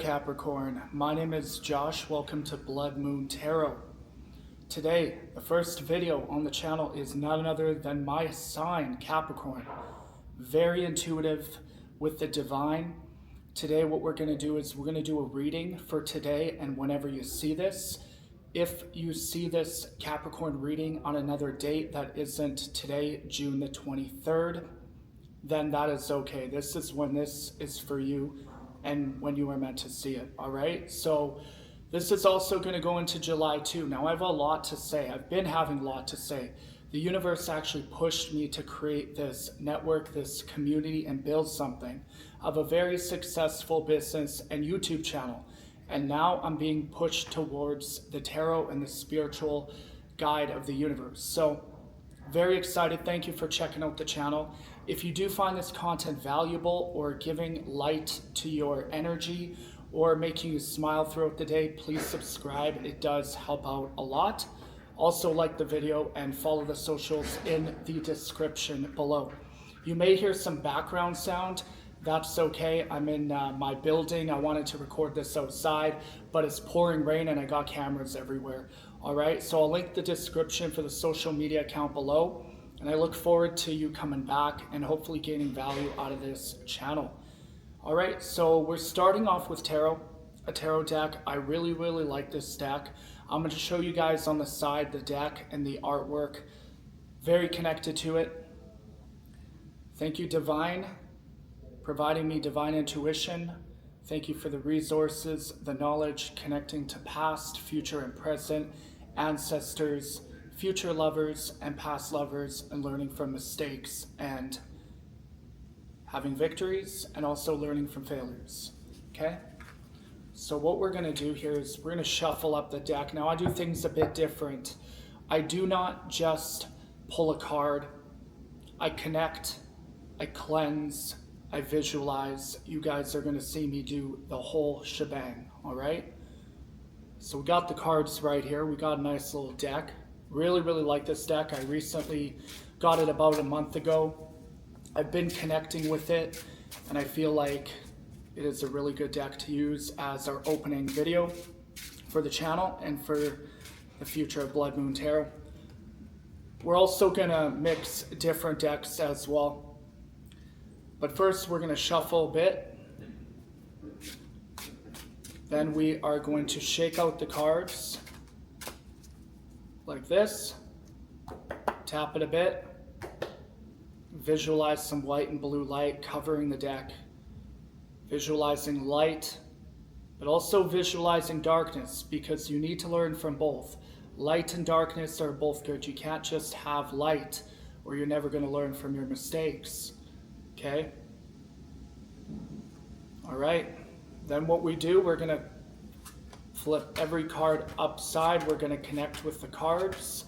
Capricorn. My name is Josh. Welcome to Blood Moon Tarot. Today, the first video on the channel is none other than my sign, Capricorn. Very intuitive with the divine. Today, what we're going to do is we're going to do a reading for today, and whenever you see this, if you see this Capricorn reading on another date that isn't today, June the 23rd, then that is okay. This is when this is for you and when you are meant to see it, all right? So this is also going to go into July too. Now I have a lot to say. I've been having a lot to say. The universe actually pushed me to create this network, this community, and build something. I have a very successful business and YouTube channel, and now I'm being pushed towards the tarot and the spiritual guide of the universe. So very excited. Thank you for checking out the channel. If you do find this content valuable or giving light to your energy or making you smile throughout the day, please subscribe. It does help out a lot. Also like the video and follow the socials in the description below. You may hear some background sound. That's okay. I'm in my building. I wanted to record this outside, but it's pouring rain and I got cameras everywhere. All right, so I'll link the description for the social media account below. And I look forward to you coming back and hopefully gaining value out of this channel. All right, so we're starting off with tarot, a tarot deck. I really like this deck. I'm going to show you guys on the side the deck and the artwork. Very connected to it. Thank you, Divine, providing me divine intuition. Thank you for the resources, the knowledge, connecting to past, future, and present, ancestors, future lovers and past lovers, and learning from mistakes and having victories and also learning from failures. Okay, so what we're going to do here is we're going to shuffle up the deck. Now I do things a bit different. I do not just pull a card. I connect, I cleanse, I visualize. You guys are going to see me do the whole shebang. All right, so we got the cards right here. We got a nice little deck. Really like this deck. I recently got it about a month ago. I've been connecting with it, and I feel like it is a really good deck to use as our opening video for the channel and for the future of Blood Moon Tarot. We're also gonna mix different decks as well. But first, we're gonna shuffle a bit. Then we are going to shake out the cards like this, tap it a bit, visualize some white and blue light covering the deck, visualizing light, but also visualizing darkness, because you need to learn from both. Light and darkness are both good. You can't just have light or you're never going to learn from your mistakes. Okay? All right. Then what we do, we're going to flip every card upside. We're going to connect with the cards.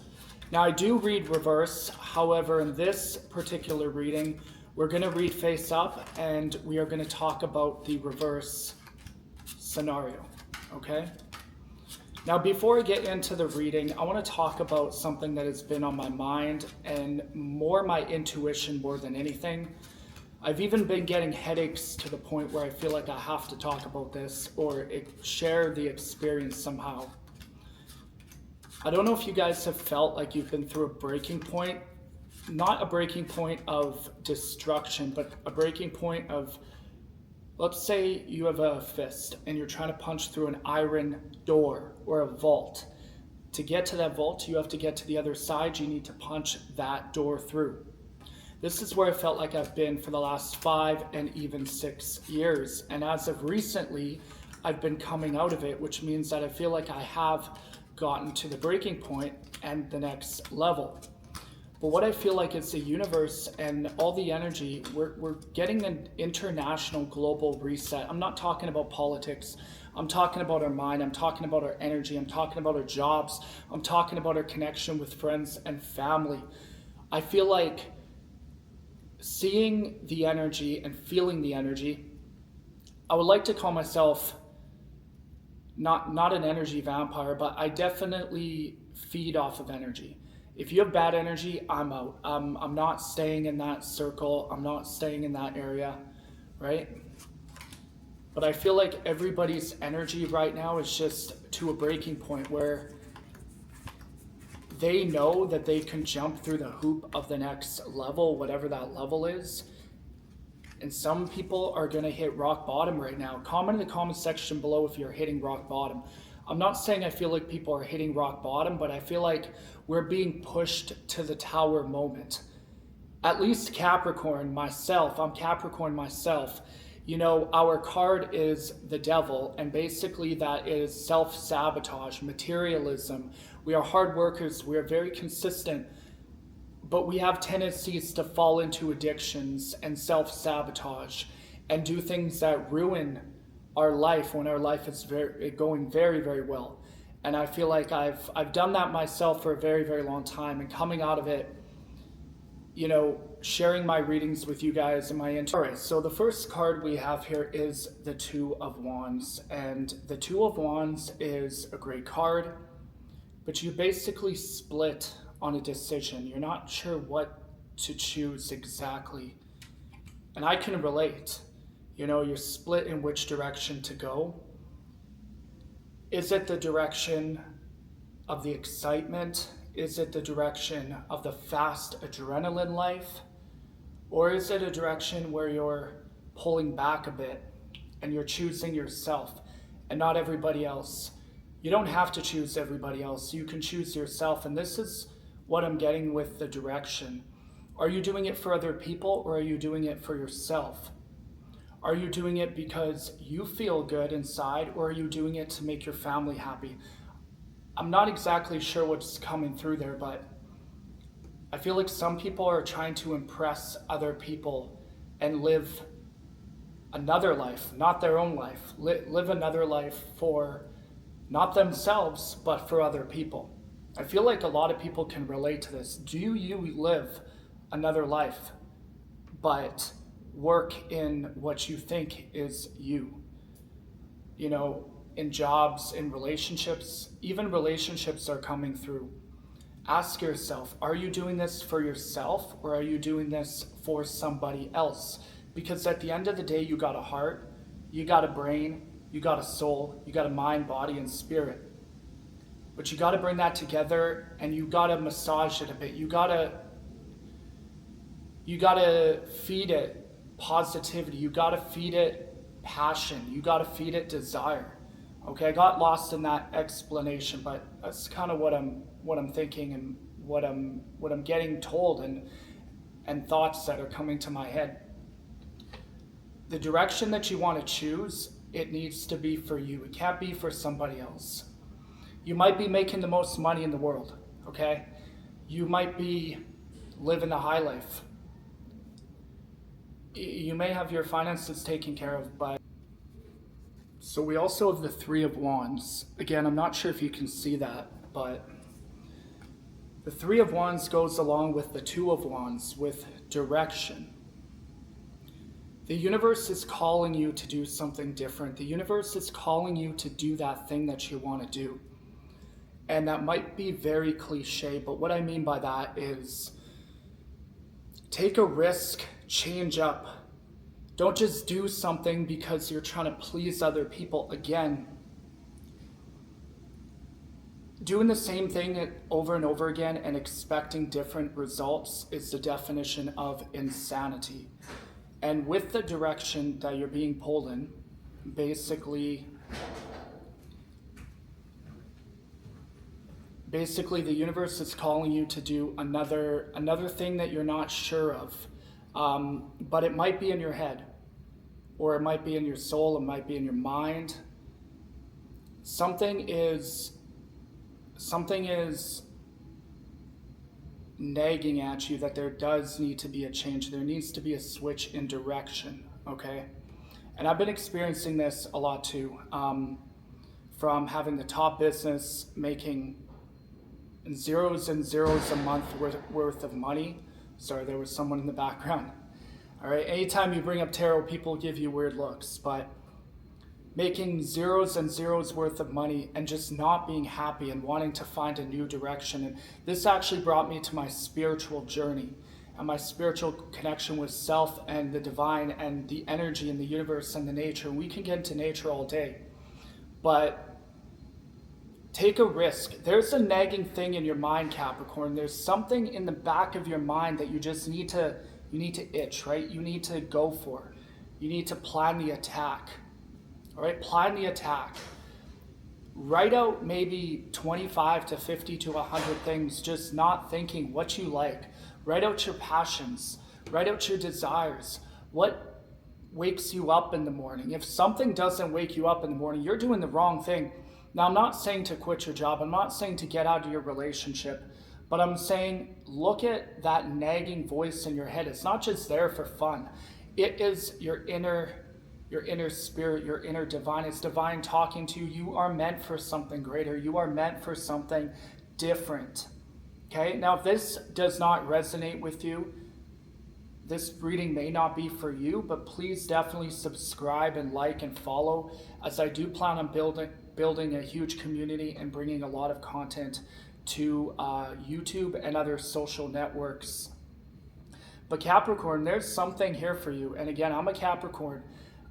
Now I do read reverse. However, in this particular reading, we're going to read face up and we are going to talk about the reverse scenario. Okay? Now before I get into the reading, I want to talk about something that has been on my mind and more my intuition more than anything. I've even been getting headaches to the point where I feel like I have to talk about this or share the experience somehow. I don't know if you guys have felt like you've been through a breaking point, not a breaking point of destruction, but a breaking point of, let's say you have a fist and you're trying to punch through an iron door or a vault. To get to that vault, you have to get to the other side. You need to punch that door through. This is where I felt like I've been for the last 5 and even 6 years. And as of recently, I've been coming out of it, which means that I feel like I have gotten to the breaking point and the next level. But what I feel like is the universe and all the energy, we're getting an international global reset. I'm not talking about politics. I'm talking about our mind. I'm talking about our energy. I'm talking about our jobs. I'm talking about our connection with friends and family. I feel like seeing the energy and feeling the energy, I would like to call myself not an energy vampire, but I definitely feed off of energy. If you have bad energy, I'm out. I'm not staying in that circle. I'm not staying in that area, right? But I feel like everybody's energy right now is just to a breaking point where they know that they can jump through the hoop of the next level, whatever that level is. And some people are going to hit rock bottom right now. Comment in the comment section below if you're hitting rock bottom. I'm not saying I feel like people are hitting rock bottom, but I feel like we're being pushed to the tower moment. At least Capricorn, myself, I'm Capricorn myself. You know, our card is the devil, and basically that is self-sabotage, materialism. We are hard workers, we are very consistent, but we have tendencies to fall into addictions and self-sabotage and do things that ruin our life when our life is going very, very well. And I feel like I've done that myself for a very, very long time, and coming out of it, you know, sharing my readings with you guys and my All right, so the first card we have here is the Two of Wands, and the Two of Wands is a great card, but you basically split on a decision. You're not sure what to choose exactly. And I can relate. You know, you're split in which direction to go. Is it the direction of the excitement? Is it the direction of the fast adrenaline life? Or is it a direction where you're pulling back a bit and you're choosing yourself and not everybody else? You don't have to choose everybody else. You can choose yourself. And this is what I'm getting with the direction. Are you doing it for other people, or are you doing it for yourself? Are you doing it because you feel good inside, or are you doing it to make your family happy? I'm not exactly sure what's coming through there, but I feel like some people are trying to impress other people and live another life, not their own life. Live another life for not themselves, but for other people. I feel like a lot of people can relate to this. Do you live another life, but work in what you think is you? You know, in jobs, in relationships, even relationships are coming through. Ask yourself, are you doing this for yourself, or are you doing this for somebody else? Because at the end of the day, you got a heart, you got a brain, you got a soul, you got a mind, body, and spirit. But you got to bring that together, and you got to massage it a bit. You got to feed it positivity. You got to feed it passion. You got to feed it desire. Okay, I got lost in that explanation, but that's kind of what I'm thinking and what I'm getting told, and thoughts that are coming to my head. The direction that you want to choose, it needs to be for you. It can't be for somebody else. You might be making the most money in the world, okay? You might be living the high life. You may have your finances taken care of, but... So we also have the Three of Wands. Again, I'm not sure if you can see that, but the Three of Wands goes along with the Two of Wands with direction. The universe is calling you to do something different. The universe is calling you to do that thing that you want to do. And that might be very cliche, but what I mean by that is take a risk, change up. Don't just do something because you're trying to please other people. Again, doing the same thing over and over again and expecting different results is the definition of insanity. And with the direction that you're being pulled in, basically the universe is calling you to do another thing that you're not sure of. But it might be in your head, or it might be in your soul, it might be in your mind. Something is nagging at you that there does need to be a change. There needs to be a switch in direction, okay? And I've been experiencing this a lot too, from having the top business, making zeros and zeros a month worth of money. Sorry, there was someone in the background. All right, anytime you bring up tarot, people give you weird looks, but making zeros and zeros worth of money and just not being happy and wanting to find a new direction. And this actually brought me to my spiritual journey. and my spiritual connection with self and the divine and the energy in the universe and the nature. We can get into nature all day, but take a risk. There's a nagging thing in your mind, Capricorn. There's something in the back of your mind that you just need to itch, right? You need to go for. You need to plan the attack. All right, plan the attack. Write out maybe 25 to 50 to 100 things, just not thinking what you like. Write out your passions. Write out your desires. What wakes you up in the morning? If something doesn't wake you up in the morning, you're doing the wrong thing. Now, I'm not saying to quit your job. I'm not saying to get out of your relationship. But I'm saying look at that nagging voice in your head. It's not just there for fun. It is your inner spirit, your inner divine. It's divine talking to you. You are meant for something greater. You are meant for something different. Okay? Now, if this does not resonate with you, this reading may not be for you, but please definitely subscribe and like and follow, as I do plan on building a huge community and bringing a lot of content to YouTube and other social networks. But Capricorn, there's something here for you. And again, I'm a Capricorn.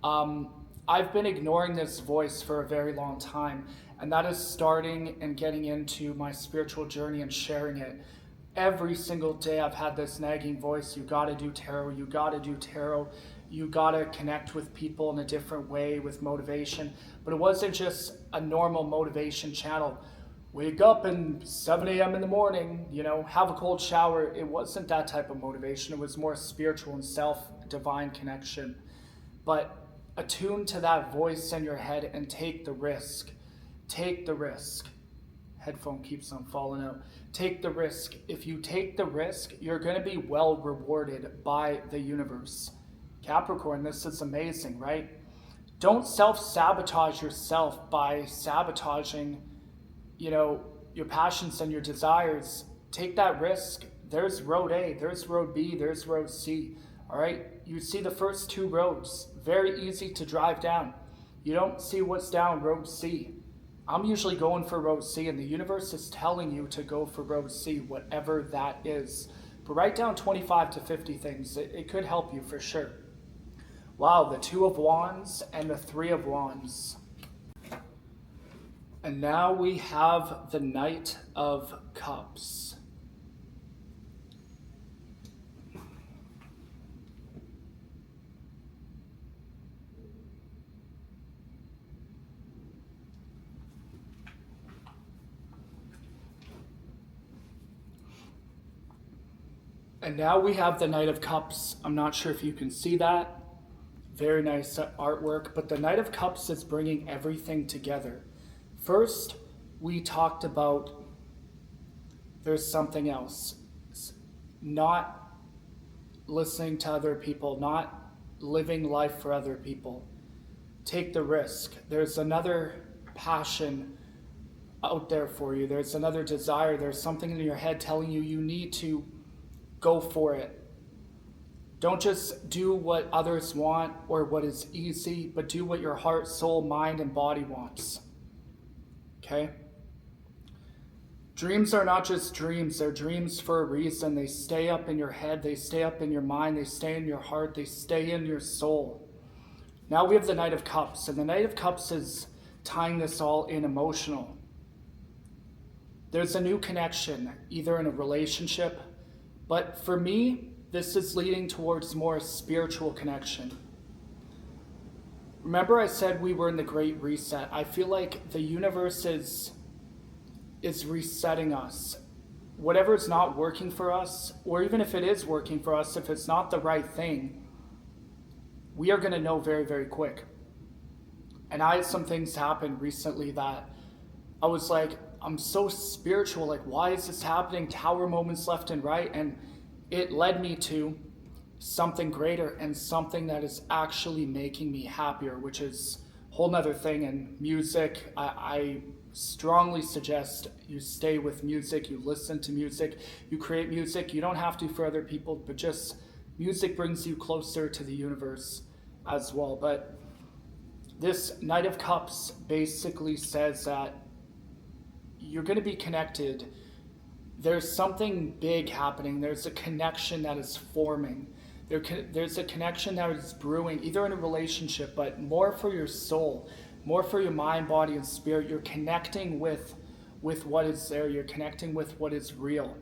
I've been ignoring this voice for a very long time, and that is starting and getting into my spiritual journey and sharing it. Every single day I've had this nagging voice. You got to do tarot. You got to do tarot. You got to connect with people in a different way with motivation. But it wasn't just a normal motivation channel. Wake up and 7 a.m. in the morning, have a cold shower. It wasn't that type of motivation. It was more spiritual and self-divine connection. But attune to that voice in your head and take the risk. Take the risk. Headphone keeps on falling out. Take the risk. If you take the risk, you're going to be well rewarded by the universe. Capricorn, this is amazing, right? Don't self-sabotage yourself by sabotaging, your passions and your desires. Take that risk. There's road A, there's road B, there's road C. All right, you see the first two roads, very easy to drive down. You don't see what's down road C. I'm usually going for road C, and the universe is telling you to go for road C, whatever that is. But write down 25 to 50 things. It could help you for sure. Wow, the Two of Wands and the Three of Wands. And now we have the Knight of Cups. And now we have the Knight of Cups. I'm not sure if you can see that. Very nice artwork. But the Knight of Cups is bringing everything together. First, we talked about there's something else. Not listening to other people, not living life for other people. Take the risk. There's another passion out there for you. There's another desire. There's something in your head telling you you need to go for it. Don't just do what others want or what is easy, but do what your heart, soul, mind, and body wants. Okay? Dreams are not just dreams. They're dreams for a reason. They stay up in your head. They stay up in your mind. They stay in your heart. They stay in your soul. Now we have the Knight of Cups. And the Knight of Cups is tying this all in emotional. There's a new connection, either in a relationship, but for me, this is leading towards more spiritual connection. Remember I said we were in the Great Reset. I feel like the universe is resetting us. Whatever is not working for us, or even if it is working for us, if it's not the right thing, we are going to know very, very quick. And I had some things happen recently that I was like, I'm so spiritual, like why is this happening? Tower moments left and right, and it led me to something greater and something that is actually making me happier, which is a whole nother thing. And music, I strongly suggest you stay with music, you listen to music, you create music. You don't have to for other people, but just music brings you closer to the universe as well. But this Knight of Cups basically says that you're going to be connected there's something big happening. There's a connection that is forming. There's a connection that is brewing, either in a relationship, but more for your soul, more for your mind, body, and spirit. You're connecting with what is there. You're connecting with what is real.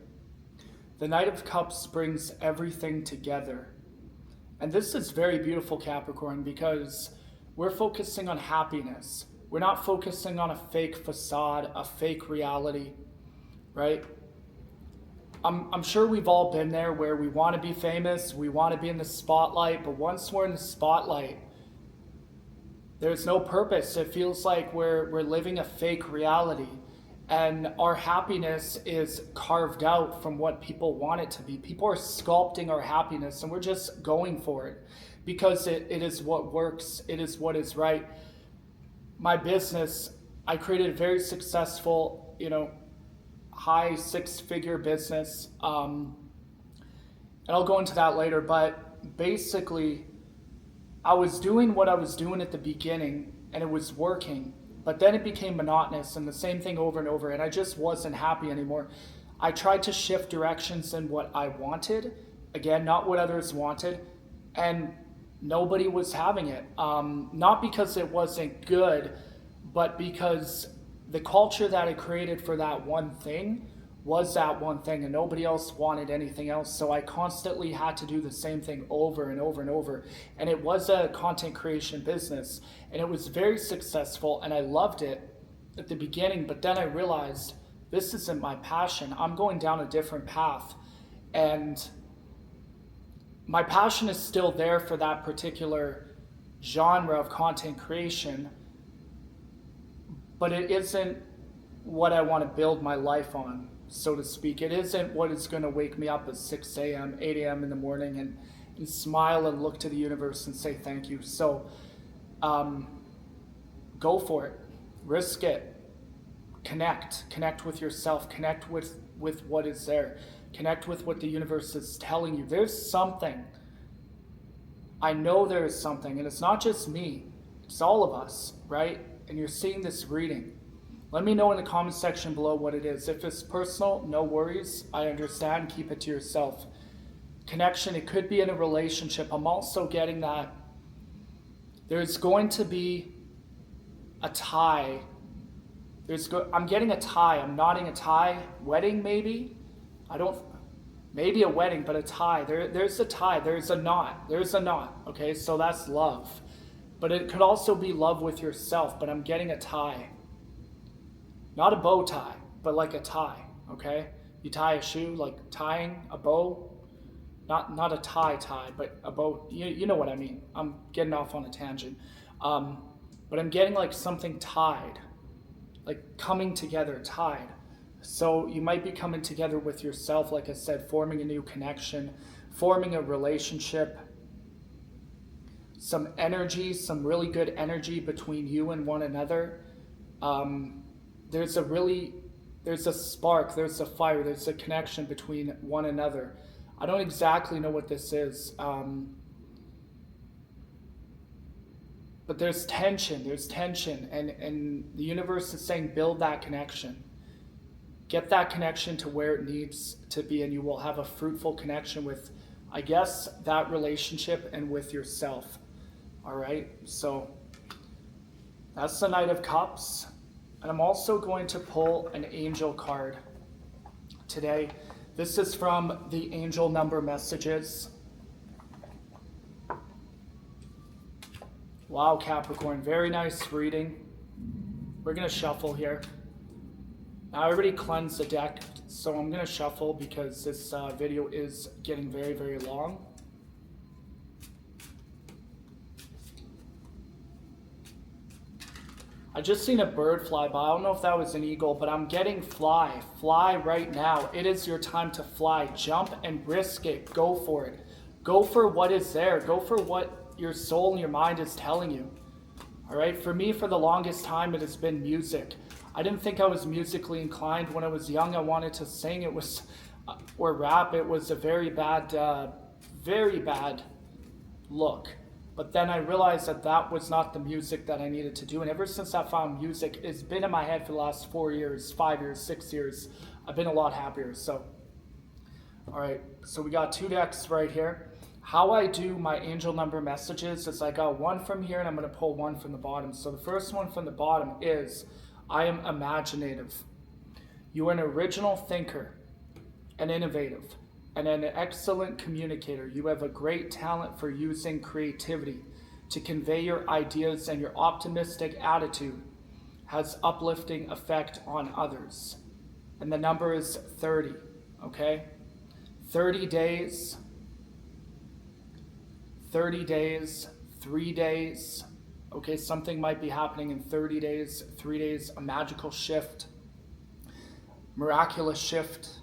The Knight of Cups brings everything together. And this is very beautiful, Capricorn, because we're focusing on happiness. We're not focusing on a fake facade, a fake reality, right? I'm sure we've all been there where we want to be famous, we want to be in the spotlight, but once we're in the spotlight, there's no purpose. It feels like we're living a fake reality, and our happiness is carved out from what people want it to be. People are sculpting our happiness, and we're just going for it because it is what works, it is what is right. My business, I created a very successful, high six-figure business, and I'll go into that later, but basically I was doing what I was doing at the beginning and it was working, but then it became monotonous and the same thing over and over, and I just wasn't happy anymore. I tried to shift directions in what I wanted, again, not what others wanted, and nobody was having it. Not because it wasn't good, but because the culture that I created for that one thing was that one thing, and nobody else wanted anything else. So I constantly had to do the same thing over and over and over. And it was a content creation business, and it was very successful, and I loved it at the beginning, but then I realized this isn't my passion. I'm going down a different path, and my passion is still there for that particular genre of content creation, but it isn't what I want to build my life on, so to speak. It isn't what is going to wake me up at 6 a.m., 8 a.m. in the morning and smile and look to the universe and say thank you. So go for it. Risk it. Connect with yourself. Connect with what is there. Connect with what the universe is telling you. There's something. I know there is something, and it's not just me. It's all of us, right? And you're seeing this reading. Let me know in the comment section below what it is. If it's personal, no worries. I understand. Keep it to yourself. Connection, it could be in a relationship. I'm also getting that there's going to be a tie. I'm getting a tie. I'm nodding a tie. Wedding, maybe? Maybe a wedding, but a tie. There's a tie. There's a knot. There's a knot. Okay, so that's love. But it could also be love with yourself, but I'm getting a tie. Not a bow tie, but like a tie, okay? You tie a shoe, like tying a bow. Not a tie, but a bow. You know what I mean. I'm getting off on a tangent. But I'm getting like something tied, like coming together, tied. So you might be coming together with yourself, like I said, forming a new connection, forming a relationship, some energy, some really good energy between you and one another. There's a spark, there's a fire, there's a connection between one another. I don't exactly know what this is, but there's tension, and the universe is saying build that connection. Get that connection to where it needs to be, and you will have a fruitful connection with, I guess, that relationship and with yourself. All right, so that's the Knight of Cups. And I'm also going to pull an angel card today. This is from the angel number messages. Wow, Capricorn, very nice reading. We're going to shuffle here. Now, I already cleansed the deck, so I'm going to shuffle because this video is getting very, very long. I just seen a bird fly by. I don't know if that was an eagle, but I'm getting fly. Fly right now. It is your time to fly. Jump and risk it. Go for it. Go for what is there. Go for what your soul and your mind is telling you. All right. For me, for the longest time, it has been music. I didn't think I was musically inclined. When I was young, I wanted to sing. It was, or rap. It was a very bad look. But then I realized that that was not the music that I needed to do. And ever since I found music, it's been in my head for the last 4 years, 5 years, 6 years. I've been a lot happier. So, all right. So we got 2 decks right here. How I do my angel number messages is I got 1 from here and I'm going to pull 1 from the bottom. So the first one from the bottom is, I am imaginative. You are an original thinker, an innovative, and an excellent communicator. You have a great talent for using creativity to convey your ideas, and your optimistic attitude has uplifting effect on others. And the number is 30, okay? 30 days, 3 days, okay? Something might be happening in 30 days, 3 days, a magical shift, miraculous shift.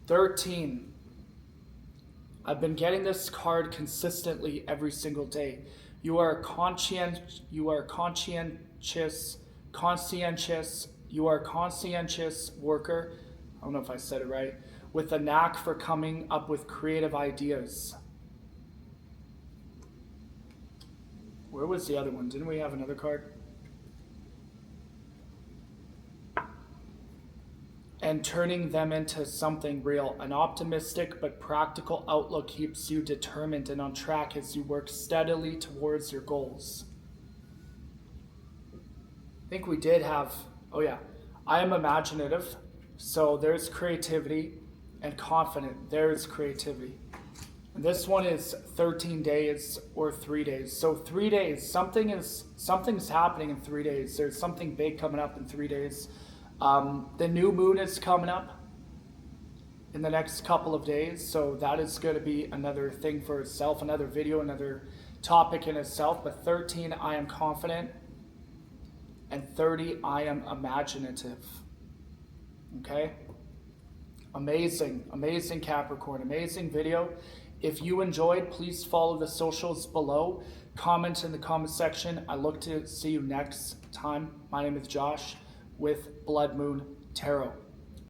13. I've been getting this card consistently every single day. You are conscientious, you are conscientious worker. I don't know if I said it right. With a knack for coming up with creative ideas. Where was the other one? Didn't we have another card? And turning them into something real. An optimistic but practical outlook keeps you determined and on track as you work steadily towards your goals. I think we did have, oh yeah, I am imaginative, so there's creativity, and confident, there's creativity. And this one is 13 days or 3 days. So 3 days, something's happening in 3 days. There's something big coming up in 3 days. The new moon is coming up in the next couple of days, so that is going to be another thing for itself, another video, another topic in itself. But 13, I am confident, and 30, I am imaginative. Okay? Amazing, amazing Capricorn, amazing video. If you enjoyed, please follow the socials below. Comment in the comment section. I look to see you next time. My name is Josh with Blood Moon Tarot.